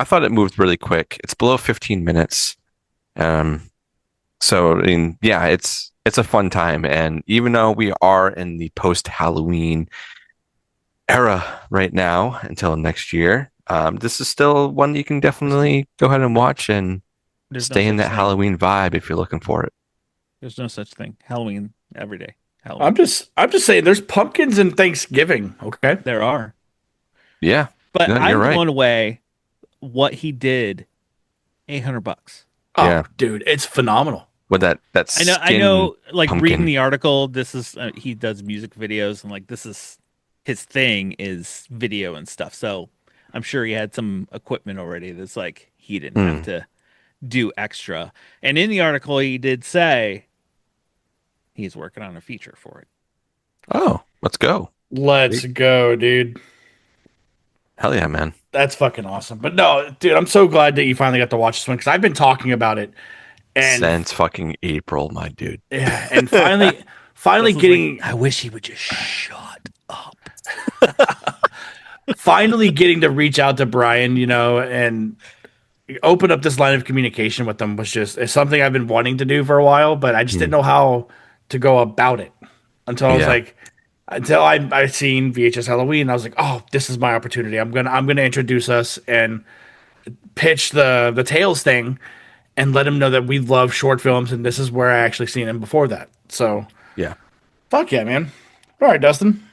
thought it moved really quick. It's below 15 minutes. Um, so I mean, yeah, it's a fun time. And even though we are in the post Halloween era right now until next year. This is still one you can definitely go ahead and watch and There's no stay in such that thing. Halloween vibe if you're looking for it. There's no such thing. Halloween every day. I'm Halloween. just saying there's pumpkins in Thanksgiving, okay? There are. Yeah, But no, you're I'm right. blown away what he did. $800. Oh, Yeah, dude, it's phenomenal. with that I skin know, like reading pumpkin. the article, this is he does music videos and like this is his thing is video and stuff. So I'm sure he had some equipment already that's like he didn't have Mm. to do extra. And in the article, he did say he's working on a feature for it. Oh, let's go. Let's go, dude. Hell yeah, man. That's fucking awesome. But no, dude, I'm so glad that you finally got to watch this one because I've been talking about it, and Since fucking April, my dude. yeah, and finally Dustin's like, getting I wish he would just shut up. finally getting to reach out to Brian, and open up this line of communication with them was just it's something I've been wanting to do for a while, but I just didn't Mm. know how to go about it until I was Yeah, like, until I seen VHS Halloween. I was like, oh, this is my opportunity. I'm gonna introduce us and pitch the Tales thing and let him know that we love short films and this is where I actually seen him before that. So yeah. fuck yeah, man. All right, Dustin.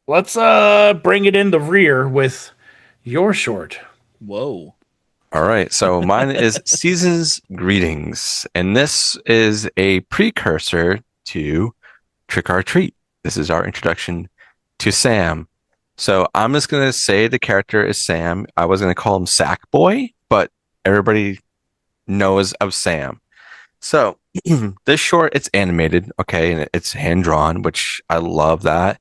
Let's bring it in the rear with your short. Whoa. All right. So mine is Season's Greetings, and this is a precursor to Trick or Treat. This is our introduction to Sam. So I'm just gonna say the character is Sam. I was gonna call him Sackboy, but everybody knows of Sam. So this short, it's animated, okay, and it's hand drawn, which I love that.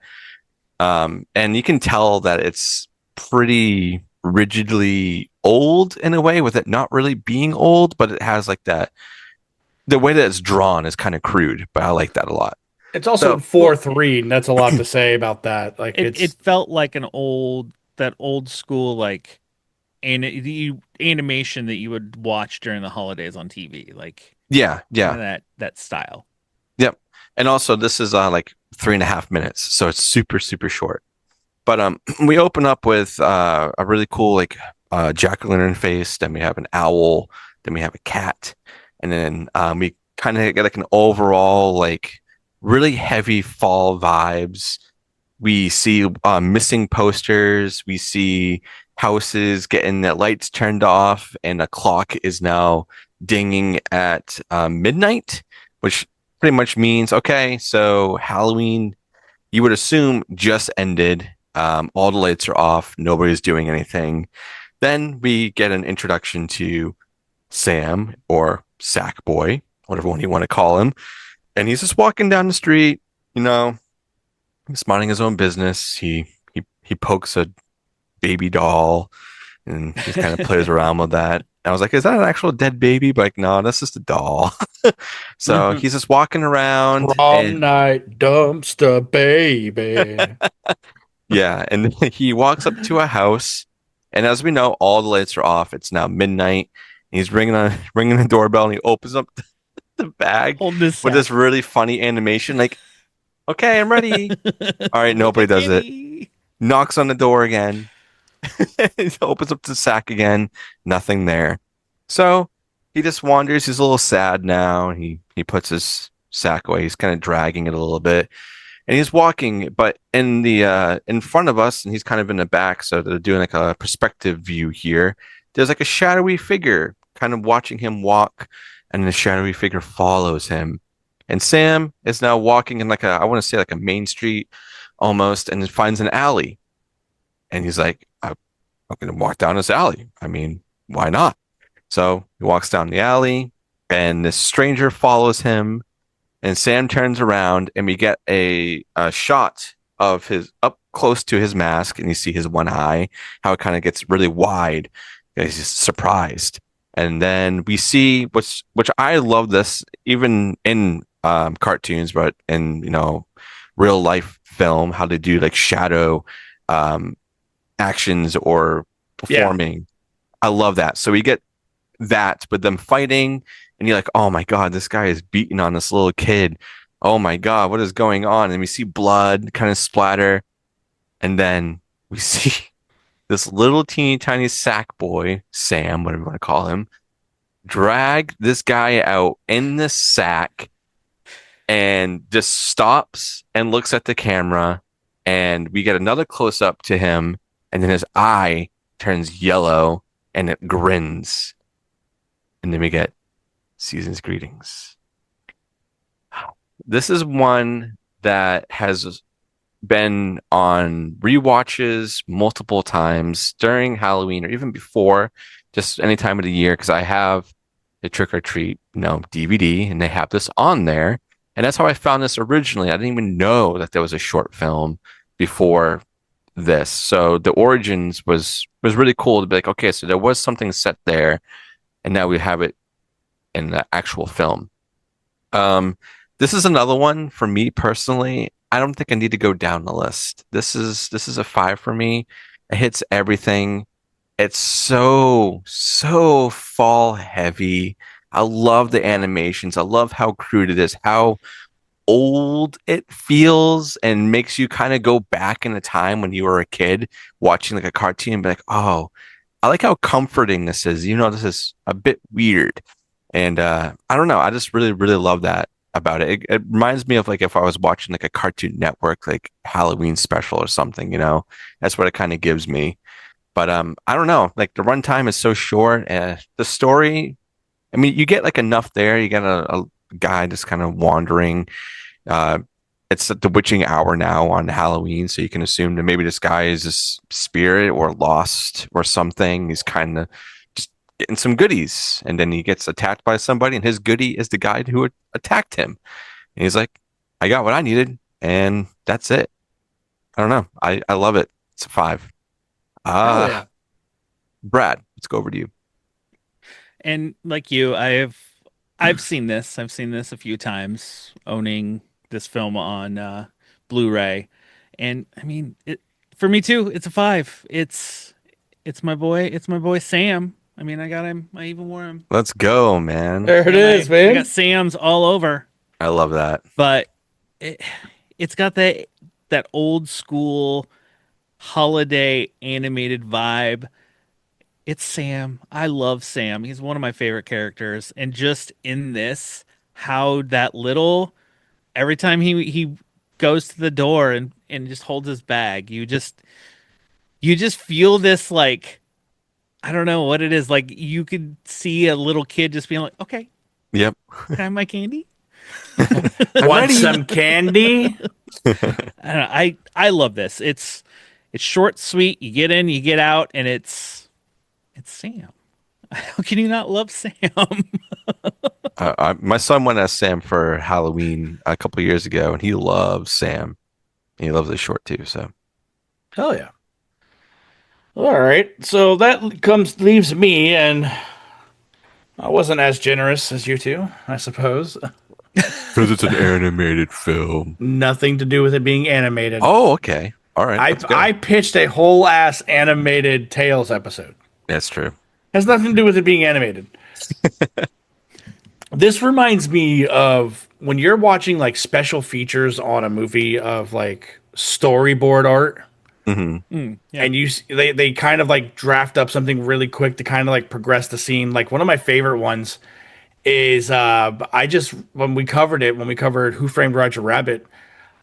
And you can tell that it's pretty rigidly old in a way, with it not really being old, but it has like that. The way that it's drawn is kind of crude, but I like that a lot. It's also So in 4:3, and that's a lot to say about that. Like It it's felt like that old school like the animation that you would watch during the holidays on TV, like yeah, kind yeah, of that style. yep. And also, this is like 3.5 minutes, so it's super super short. But we open up with a really cool like jack-o'-lantern face. Then we have an owl. Then we have a cat, and then we kind of get like an overall like really heavy fall vibes. We see missing posters. We see houses getting the lights turned off, and a clock is now dinging at midnight, which pretty much means okay, so Halloween you would assume just ended. All the lights are off. Nobody's doing anything. Then we get an introduction to Sam or Sackboy, whatever one you want to call him. And he's just walking down the street, you know, he's minding his own business. He pokes a baby doll and just kind of plays around with that. I was like, is that an actual dead baby? But like, no, that's just a doll. So he's just walking around prom and night dumpster baby. yeah, and he walks up to a house, and as we know, all the lights are off. It's now midnight. He's ringing the doorbell, and he opens up the bag Hold this with sack. this really funny animation. Like, okay, I'm ready. All right, nobody does it. Knocks on the door again. He opens up the sack again. Nothing there. So he just wanders. He's a little sad now. He puts his sack away. He's kind of dragging it a little bit. And he's walking, but in the in front of us, and he's kind of in the back, so they're doing like a perspective view here. There's like a shadowy figure kind of watching him walk, and the shadowy figure follows him. And Sam is now walking in like I want to say like a main street almost, and finds an alley. And he's like, I'm going to walk down this alley. I mean, why not? So he walks down the alley, and this stranger follows him. And Sam turns around, and we get a shot of his up close to his mask, and you see his one eye, how it kind of gets really wide. He's just surprised. And then we see which I love this even in cartoons, but in real life film, how they do like shadow um, actions or Yeah. performing. I love that. So we get that with them fighting, and you're like, oh my god, this guy is beating on this little kid. Oh my god, what is going on? And we see blood kind of splatter, and then we see this little teeny tiny sack boy, Sam, whatever you want to call him, drag this guy out in this sack and just stops and looks at the camera. And we get another close up to him, and then his eye turns yellow and it grins. And then we get season's greetings. This is one that has been on rewatches multiple times during Halloween or even before, just any time of the year, because I have a Trick or Treat, DVD, and they have this on there. And that's how I found this originally. I didn't even know that there was a short film before this. So the origins was really cool to be like, okay, so there was something set there, and now we have it in the actual film. This is another one for me personally. I don't think I need to go down the list. This is a 5 for me. It hits everything. It's so fall heavy. I love the animations. I love how crude it is, how old it feels, and makes you kind of go back in a time when you were a kid watching like a cartoon and be like, oh, I like how comforting this is. This is a bit weird. And I don't know. I just really, really love that about it. It reminds me of like if I was watching like a Cartoon Network, like Halloween special or something, that's what it kind of gives me. But I don't know. Like the runtime is so short. The story, I mean, you get like enough there. You get a guy just kind of wandering. Uh, it's the witching hour now on Halloween, so you can assume that maybe this guy is a spirit or lost or something. He's kind of just getting some goodies, and then he gets attacked by somebody, and his goodie is the guy who attacked him. And he's like, I got what I needed, and that's it. I don't know. I love it. It's a 5. Hell yeah. Brad, let's go over to you. And like you, I've seen this. I've seen this a few times, owning this film on Blu-ray. And I mean, for me too, it's a 5. It's my boy. It's my boy Sam. I mean, I got him. I even wore him. Let's go, man. There it is, I man. got Sam's all over. I love that. But it's got that old school holiday animated vibe. It's Sam. I love Sam. He's one of my favorite characters. And just in this, how that little every time he goes to the door and just holds his bag, you just feel this, like, I don't know what it is. Like you could see a little kid just being like, okay, Yep. can I have my candy? Want some candy? I don't know. I love this. It's short, sweet. You get in, you get out, and it's Sam. How can you not love Sam? My son went as Sam for Halloween a couple years ago, and he loves Sam. And he loves the short too. So Hell yeah. All right. So that leaves me, and I wasn't as generous as you two, I suppose. because it's an animated film. Nothing to do with it being animated. Oh, okay. All right. Let's go. I pitched a whole ass animated Tales episode. That's true. Has nothing to do with it being animated. This reminds me of when you're watching like special features on a movie of like storyboard art, Yeah. and they kind of like draft up something really quick to kind of like progress the scene. Like one of my favorite ones is when we covered Who Framed Roger Rabbit,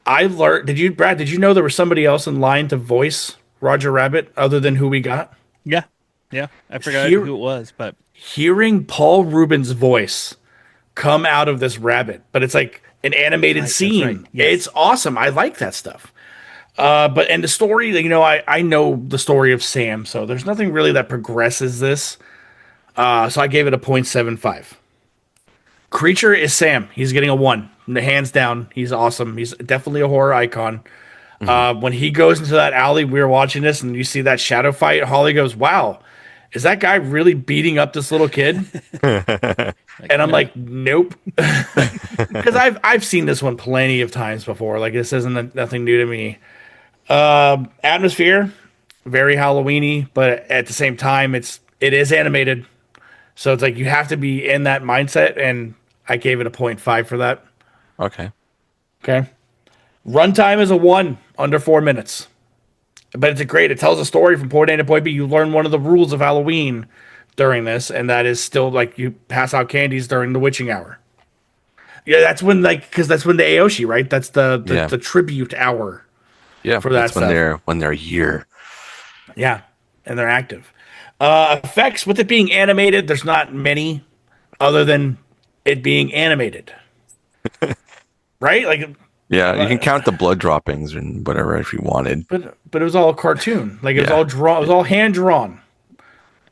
I learned. Brad? Did you know there was somebody else in line to voice Roger Rabbit other than who we got? Yeah. Yeah. I forgot who it was, but Hearing Paul Rubin's voice come out of this rabbit, but it's like an animated scene. right. Yes. It's awesome. I like that stuff. And the story, I know the story of Sam, so there's nothing really that progresses this. So I gave it a 0.75. Creature is Sam. He's getting a 1. Hands down. He's awesome. He's definitely a horror icon. When he goes into that alley, we were watching this, and you see that shadow fight, Holly goes, wow, is that guy really beating up this little kid? And I'm like, nope. Because I've seen this one plenty of times before. Like, this isn't nothing new to me. Atmosphere, very Halloweeny, but at the same time, it is animated. So it's like you have to be in that mindset, and I gave it a 0.5 for that. Okay. Okay. Runtime is a 1, under 4 minutes. But it's a great. It tells a story from point A to point B. You learn one of the rules of Halloween during this, and that is still like you pass out candies during the witching hour. Yeah, that's when because that's when the Aoshi, right? That's Yeah. the tribute hour Yeah. for that That's stuff. when they're a year. Yeah, and they're active. Effects with it being animated, there's not many other than it being animated, right? Like, Yeah, you can count the blood droppings and whatever if you wanted. but it was all a cartoon. Like it was Yeah. all drawn. It was all hand drawn,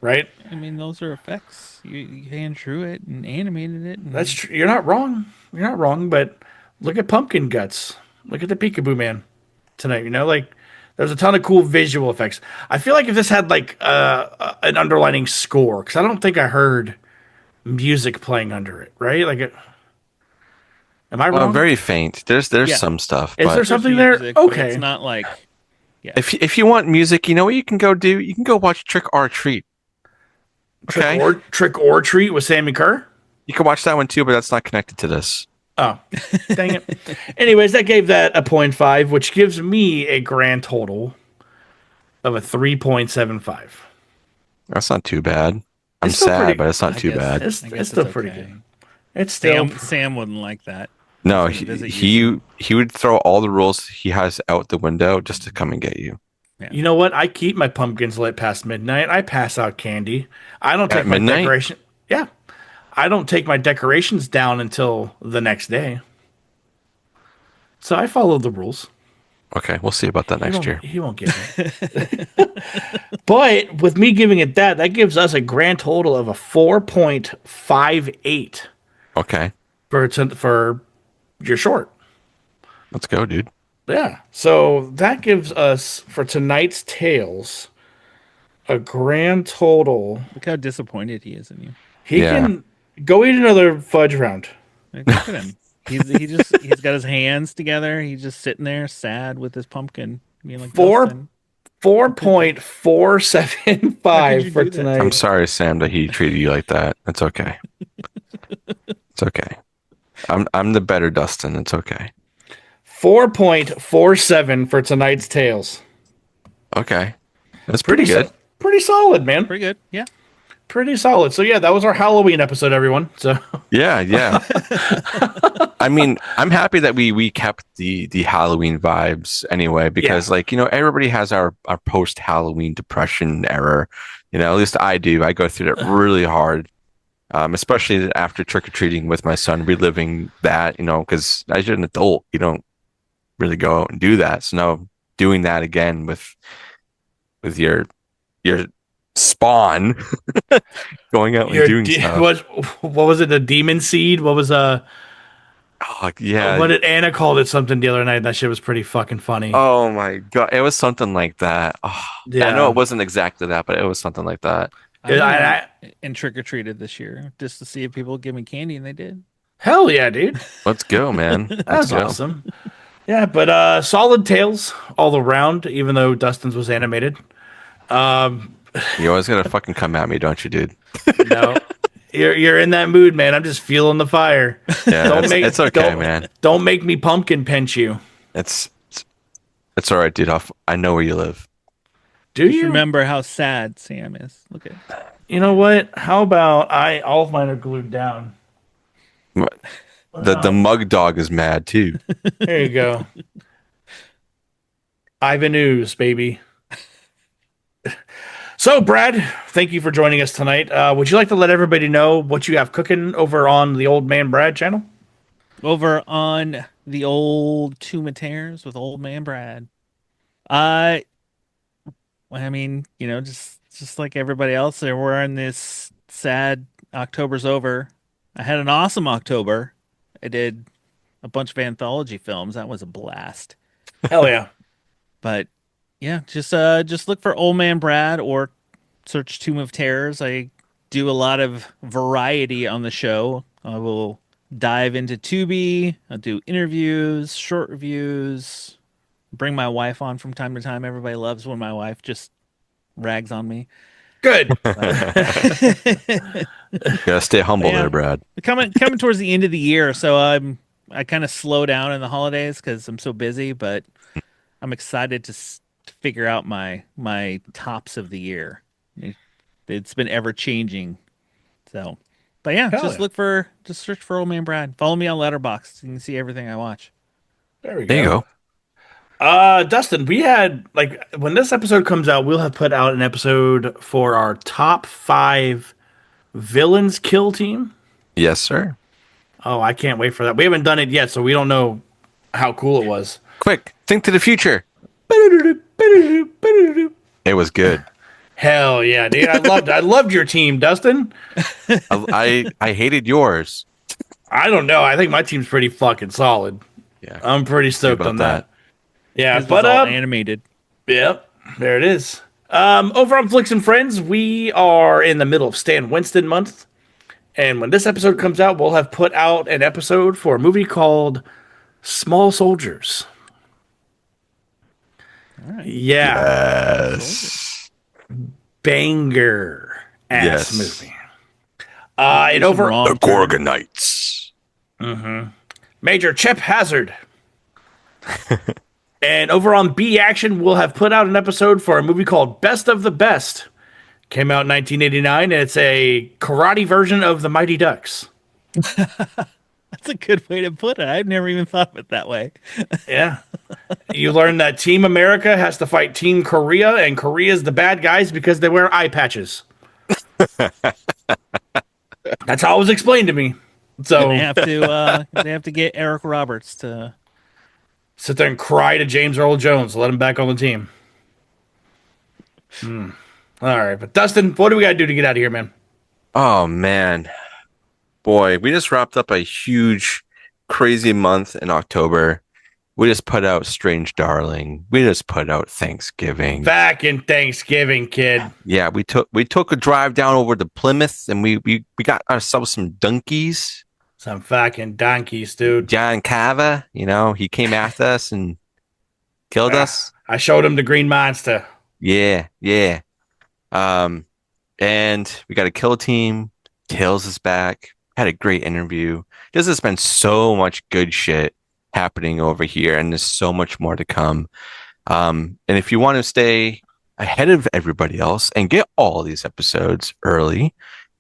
right? I mean, those are effects. You hand drew it and animated it. That's And true. You're not wrong. You're not wrong. But look at Pumpkin Guts. Look at the Peekaboo Man tonight. Like there's a ton of cool visual effects. I feel like if this had like an underlining score, because I don't think I heard music playing under it. Right? Am I wrong? Very faint. There's Yeah. some stuff, Is there but there's something there? music, but it's Okay. not like if you want music, you know what you can go do? You can go watch Trick or Treat. Okay. Trick or Treat with Sammy Kerr. You can watch that one too, but that's not connected to this. Oh, dang it. Anyways, that gave that a 0.5, which gives me a grand total of a 3.75. That's not too bad. I'm It's still sad, pretty- but it's not I too guess- bad. It's, I guess it's still it's pretty okay. good. It's still. Sam wouldn't like that. No, He's gonna visit you. he would throw all the rules he has out the window just to come and get you. You know what? I keep my pumpkins lit past midnight. I pass out candy. I don't At take my midnight? decoration. Yeah. I don't take my decorations down until the next day. So I follow the rules. Okay, we'll see about that next year. He won't get me. But with me giving it that gives us a grand total of a 4.58 Okay, for your short. let's go, dude. Yeah. So that gives us for tonight's tales a grand total. Look how disappointed he is in you. He Yeah. can go eat another fudge round. Like, look at him. He's got his hands together. He's just sitting there sad with his pumpkin. Being like, Four- "Dustin, 4.475 you for do that? tonight. I'm sorry, Sam, that he treated you like that. It's okay. It's okay. I'm the better Dustin. It's okay. 4.47 for tonight's tales. Okay, that's pretty good. Pretty solid, man. pretty good." Yeah. Pretty solid. So yeah, that was our Halloween episode, everyone. So Yeah, yeah. I mean, I'm happy that we kept the Halloween vibes anyway, because everybody has our post Halloween depression era. At least I do. I go through that really hard, especially after trick or treating with my son, reliving that. Because as you're an adult, you don't really go out and do that. So now doing that again with your spawn, going out and doing stuff. What was it? The demon seed? What was Oh, yeah. What did Anna called it something the other night? That shit was pretty fucking funny. Oh my God. It was something like that. Oh, Yeah. I know it wasn't exactly that, but it was something like that. I went and trick or treated this year just to see if people would give me candy, and they did. Hell yeah, dude. Let's go, man. That Let's was go. awesome. Yeah, but solid tales all around, even though Dustin's was animated. You always gotta fucking come at me, don't you, dude? No. You're in that mood, man. I'm just feeling the fire. Yeah, it's okay, man. Don't make me pumpkin pinch you. It's all right, dude. I know where you live. Do Just you? remember how sad Sam is. Look at You know what? How about all of mine are glued down. The mug dog is mad too. There you go. Ivan Ooze, baby. So, Brad, thank you for joining us tonight. Would you like to let everybody know what you have cooking over on the Old Man Brad channel? over on the old Two Mateers with Old Man Brad. I mean, just like everybody else, we're in this sad October's over. I had an awesome October. I did a bunch of anthology films. That was a blast. Hell yeah. But yeah, just look for Old Man Brad or search Tomb of Terrors. I do a lot of variety on the show. I will dive into Tubi. I'll do interviews, short reviews, bring my wife on from time to time. Everybody loves when my wife just rags on me. Good. Gotta stay humble Yeah. there, Brad. coming towards the end of the year, so I kind of slow down in the holidays because I'm so busy. But I'm excited to to figure out my tops of the year. It's been ever changing. So, but yeah, Hell yeah. just search for Old Man Brad. Follow me on Letterboxd. You can see everything I watch. There we There you go. go. Dustin, we had like when this episode comes out, we'll have put out an episode for our top 5 villains kill team. Yes, sir. Oh, I can't wait for that. We haven't done it yet, so we don't know how cool it was. Quick, think to the future. It was good. Hell yeah, dude! I loved your team, Dustin. I hated yours. I don't know. I think my team's pretty fucking solid. Yeah. I'm pretty stoked about on that. Yeah, His was but all animated. yep, there it is. Over on Flicks and Friends, we are in the middle of Stan Winston month, and when this episode comes out, we'll have put out an episode for a movie called Small Soldiers. All right. Yeah, Yes. banger ass Yes. movie. And Some over wrong The turn. Gorgonites. Major Chip Hazard. And over on B Action, we'll have put out an episode for a movie called Best of the Best. Came out in 1989, and it's a karate version of The Mighty Ducks. That's a good way to put it. I've never even thought of it that way. Yeah. You learn that Team America has to fight Team Korea, and Korea's the bad guys because they wear eye patches. That's how it was explained to me. So They have to get Eric Roberts to. sit there and cry to James Earl Jones to let him back on the team. All right, but Dustin, what do we got to do to get out of here, man? Oh man. Boy, we just wrapped up a huge, crazy month in October. We just put out Strange Darling. We just put out Thanksgiving. Back in Thanksgiving, kid. Yeah, we took a drive down over to Plymouth and we got ourselves some donkeys. Some fucking donkeys, dude. John Cava, he came after us and killed us. I showed him the green monster. Yeah, yeah. And we got a kill team. Tails is back. Had a great interview. This has been so much good shit happening over here, and there's so much more to come. And if you want to stay ahead of everybody else and get all these episodes early,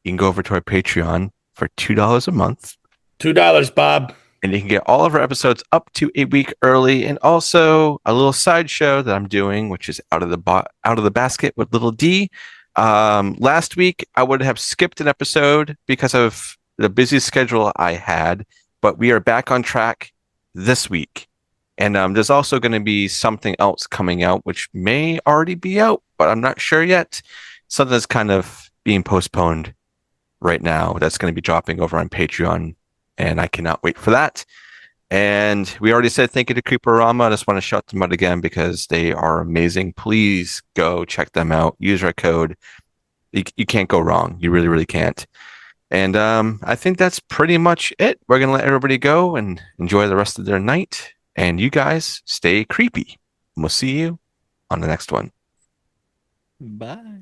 you can go over to our Patreon for $2 a month. $2, Bob. And you can get all of our episodes up to a week early, and also a little sideshow that I'm doing, which is out of the basket with little D. Last week I would have skipped an episode because of the busy schedule I had, but we are back on track this week. And there's also going to be something else coming out, which may already be out, but I'm not sure yet. Something that's kind of being postponed right now. That's going to be dropping over on Patreon, and I cannot wait for that. And we already said thank you to Creeperama. I just want to shout them out again because they are amazing. Please go check them out. Use our code. You can't go wrong. You really, really can't. And I think that's pretty much it. We're going to let everybody go and enjoy the rest of their night. And you guys stay creepy. We'll see you on the next one. Bye.